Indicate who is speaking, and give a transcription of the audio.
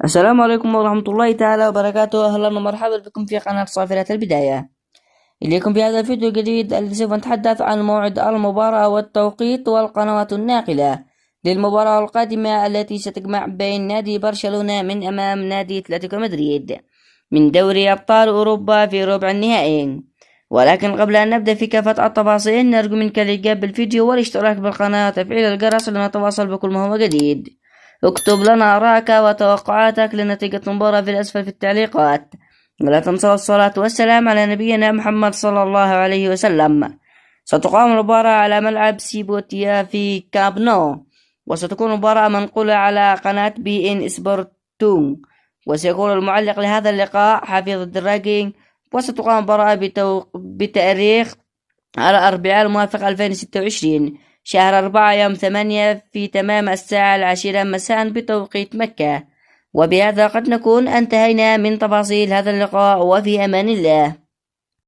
Speaker 1: السلام عليكم ورحمة الله تعالى وبركاته. أهلا ومرحبا بكم في قناة صافرة البداية. إليكم في هذا الفيديو الجديد الذي سوف نتحدث عن موعد المباراة والتوقيت والقنوات الناقلة للمباراة القادمة التي ستجمع بين نادي برشلونة من أمام نادي أتلتيكو مدريد من دوري أبطال أوروبا في ربع النهائي. ولكن قبل أن نبدأ في كافة التفاصيل نرجو منك الإعجاب بالفيديو والاشتراك بالقناة وتفعيل الجرس لنتواصل بكل ما هو جديد. اكتب لنا آراءك وتوقعاتك لنتيجة المباراة في الأسفل في التعليقات. ولا تنسوا الصلاة والسلام على نبينا محمد صلى الله عليه وسلم. ستقام المباراة على ملعب سيبوتيا في كامب نو، وستكون المباراة منقولة على قناة بي إن سبورت 2، وسيكون المعلق لهذا اللقاء حفيظ الدراجي. وستقام المباراة بتاريخ على الأربعاء الموافق 2026 شهر 4 يوم 8 في تمام الساعة 10 مساء بتوقيت مكة. وبهذا قد نكون انتهينا من تفاصيل هذا اللقاء، وفي أمان الله.